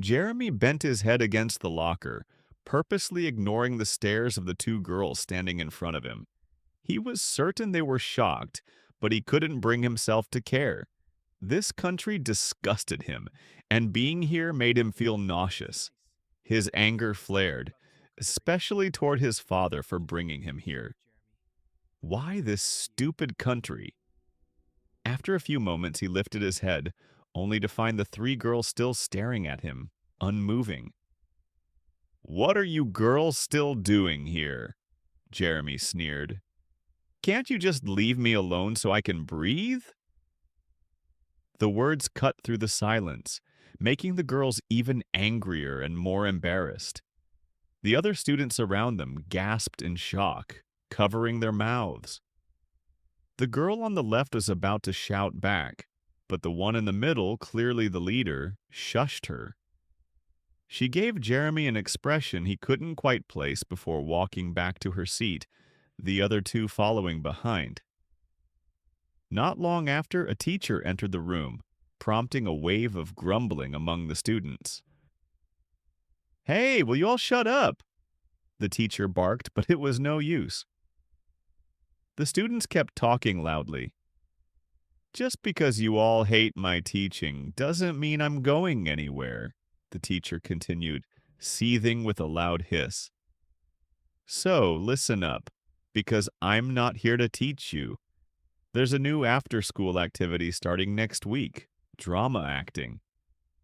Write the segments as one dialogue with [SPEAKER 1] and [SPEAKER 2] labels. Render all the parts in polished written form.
[SPEAKER 1] Jeremy bent his head against the locker, purposely ignoring the stares of the two girls standing in front of him. He was certain they were shocked, but he couldn't bring himself to care. This country disgusted him, and being here made him feel nauseous. His anger flared, especially toward his father for bringing him here. Why this stupid country? After a few moments, he lifted his head, only to find the three girls still staring at him, unmoving. "What are you girls still doing here?" Jeremy sneered. "Can't you just leave me alone so I can breathe?" The words cut through the silence, making the girls even angrier and more embarrassed. The other students around them gasped in shock, covering their mouths. The girl on the left was about to shout back, but the one in the middle, clearly the leader, shushed her. She gave Jeremy an expression he couldn't quite place before walking back to her seat, the other two following behind. Not long after, a teacher entered the room, prompting a wave of grumbling among the students. "Hey, will you all shut up?" the teacher barked, but it was no use. The students kept talking loudly. "Just because you all hate my teaching doesn't mean I'm going anywhere," the teacher continued, seething with a loud hiss. "So, listen up, because I'm not here to teach you. There's a new after-school activity starting next week, drama acting.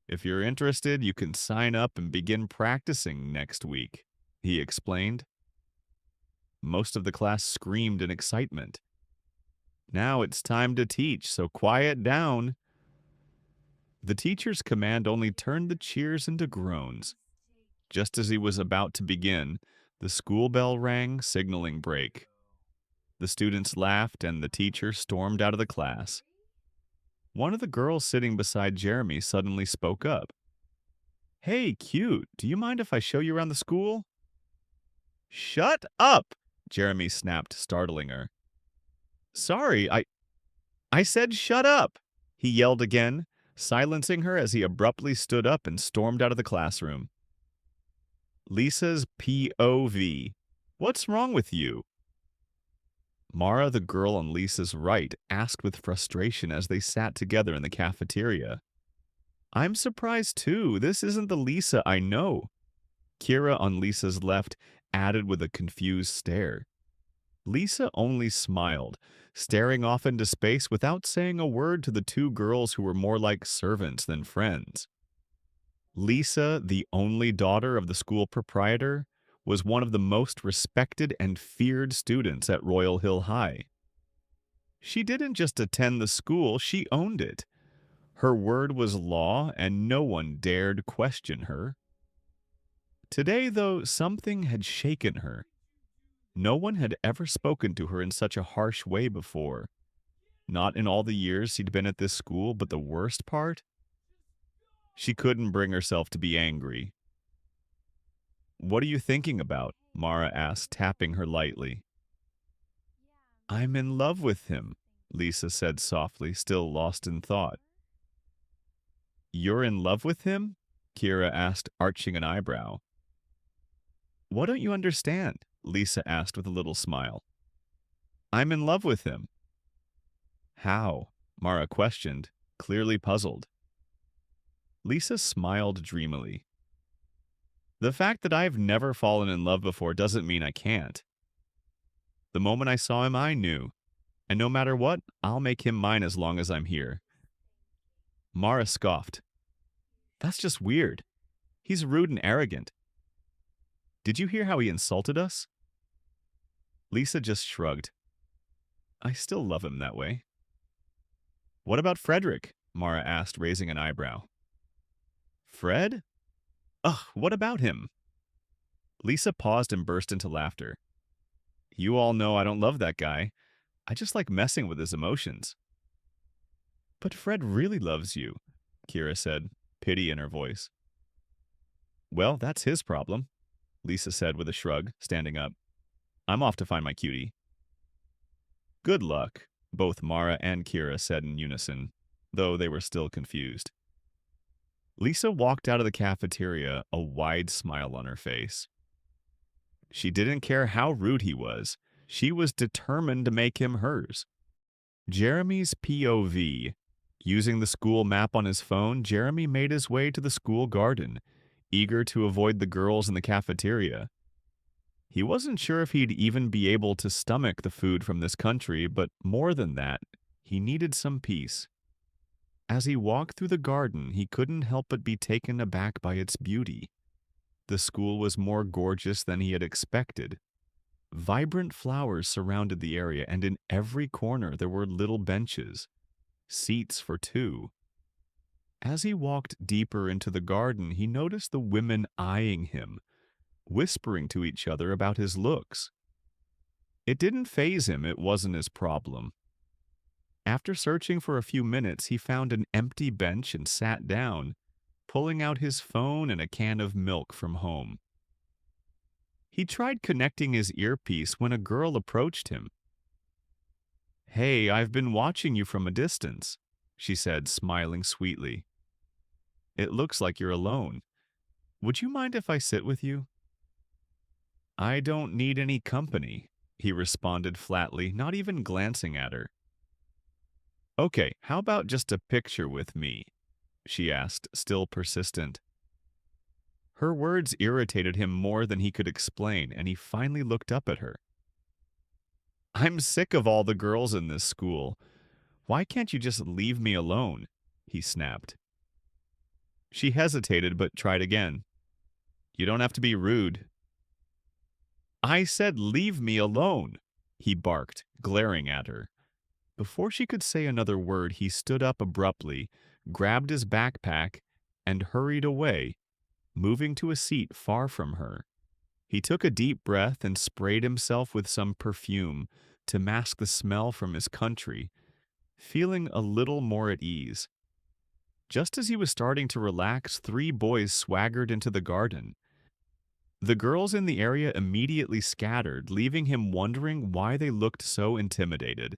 [SPEAKER 1] If you're interested, you can sign up and begin practicing next week," he explained. Most of the class screamed in excitement. "Now it's time to teach, so quiet down." The teacher's command only turned the cheers into groans. Just as he was about to begin, the school bell rang, signaling break. The students laughed and the teacher stormed out of the class. One of the girls sitting beside Jeremy suddenly spoke up. "Hey, cute, do you mind if I show you around the school?" "Shut up!" Jeremy snapped, startling her. "Sorry, I said shut up!" he yelled again, silencing her as he abruptly stood up and stormed out of the classroom. Lisa's POV. What's wrong with you? Mara, the girl on Lisa's right, asked with frustration as they sat together in the cafeteria. "I'm surprised too. This isn't the Lisa I know." Kira on Lisa's left added with a confused stare. Lisa only smiled, staring off into space without saying a word to the two girls who were more like servants than friends. Lisa, the only daughter of the school proprietor, was one of the most respected and feared students at Royal Hill High. She didn't just attend the school, she owned it. Her word was law, and no one dared question her. Today, though, something had shaken her. No one had ever spoken to her in such a harsh way before. Not in all the years she'd been at this school, but the worst part? She couldn't bring herself to be angry. "What are you thinking about?" Mara asked, tapping her lightly. "I'm in love with him," Lisa said softly, still lost in thought. "You're in love with him?" Kira asked, arching an eyebrow. "What don't you understand?" Lisa asked with a little smile. "I'm in love with him." "How?" Mara questioned, clearly puzzled. Lisa smiled dreamily. "The fact that I've never fallen in love before doesn't mean I can't. The moment I saw him, I knew. And no matter what, I'll make him mine as long as I'm here." Mara scoffed. "That's just weird. He's rude and arrogant. Did you hear how he insulted us?" Lisa just shrugged. "I still love him that way." "What about Frederick?" Mara asked, raising an eyebrow. "Fred? Ugh, what about him?" Lisa paused and burst into laughter. "You all know I don't love that guy. I just like messing with his emotions." "But Fred really loves you," Kira said, pity in her voice. "Well, that's his problem," Lisa said with a shrug, standing up. "I'm off to find my cutie." "Good luck," both Mara and Kira said in unison, though they were still confused. Lisa walked out of the cafeteria, a wide smile on her face. She didn't care how rude he was. She was determined to make him hers. Jeremy's POV. Using the school map on his phone, Jeremy made his way to the school garden, eager to avoid the girls in the cafeteria. He wasn't sure if he'd even be able to stomach the food from this country, but more than that, he needed some peace. As he walked through the garden, he couldn't help but be taken aback by its beauty. The school was more gorgeous than he had expected. Vibrant flowers surrounded the area, and in every corner there were little benches, seats for two. As he walked deeper into the garden, he noticed the women eyeing him, whispering to each other about his looks. It didn't faze him, it wasn't his problem. After searching for a few minutes, he found an empty bench and sat down, pulling out his phone and a can of milk from home. He tried connecting his earpiece when a girl approached him. "Hey, I've been watching you from a distance," she said, smiling sweetly. "It looks like you're alone. Would you mind if I sit with you?" "I don't need any company," he responded flatly, not even glancing at her. "Okay, how about just a picture with me?" she asked, still persistent. Her words irritated him more than he could explain, and he finally looked up at her. "I'm sick of all the girls in this school. Why can't you just leave me alone?" he snapped. She hesitated but tried again. "You don't have to be rude." "I said leave me alone," he barked, glaring at her. Before she could say another word, he stood up abruptly, grabbed his backpack, and hurried away, moving to a seat far from her. He took a deep breath and sprayed himself with some perfume to mask the smell from his country, feeling a little more at ease. Just as he was starting to relax, 3 boys swaggered into the garden. The girls in the area immediately scattered, leaving him wondering why they looked so intimidated.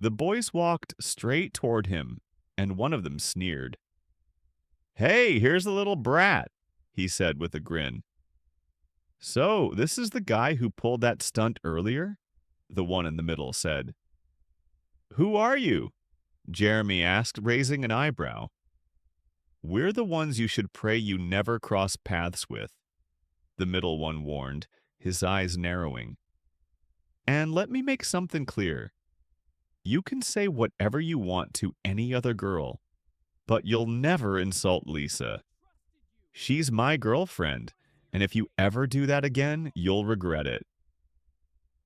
[SPEAKER 1] The boys walked straight toward him, and one of them sneered. "Hey, here's the little brat," he said with a grin. "So, this is the guy who pulled that stunt earlier?" the one in the middle said. "Who are you?" Jeremy asked, raising an eyebrow. "We're the ones you should pray you never cross paths with," the middle one warned, his eyes narrowing. "And let me make something clear. You can say whatever you want to any other girl, but you'll never insult Lisa. She's my girlfriend, and if you ever do that again, you'll regret it."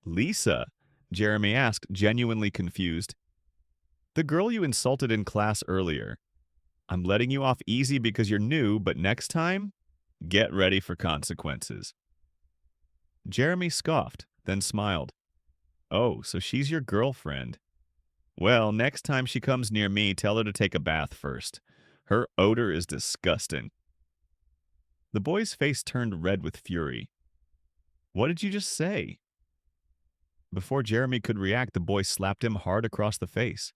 [SPEAKER 1] "Lisa?" Jeremy asked, genuinely confused. "The girl you insulted in class earlier. I'm letting you off easy because you're new, but next time, get ready for consequences." Jeremy scoffed, then smiled. "Oh, so she's your girlfriend. Well, next time she comes near me, tell her to take a bath first. Her odor is disgusting." The boy's face turned red with fury. "What did you just say?" Before Jeremy could react, the boy slapped him hard across the face.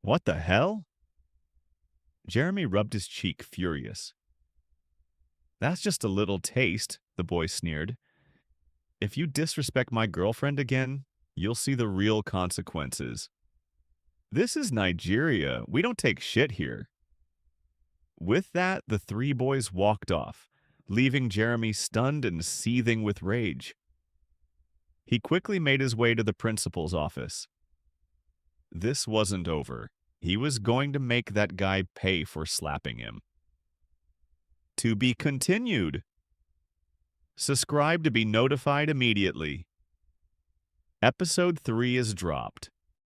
[SPEAKER 1] "What the hell?" Jeremy rubbed his cheek, furious. "That's just a little taste," the boy sneered. "If you disrespect my girlfriend again, you'll see the real consequences. This is Nigeria. We don't take shit here." With that, the 3 boys walked off, leaving Jeremy stunned and seething with rage. He quickly made his way to the principal's office. This wasn't over. He was going to make that guy pay for slapping him. To be continued. Subscribe to be notified immediately. Episode 3 is dropped.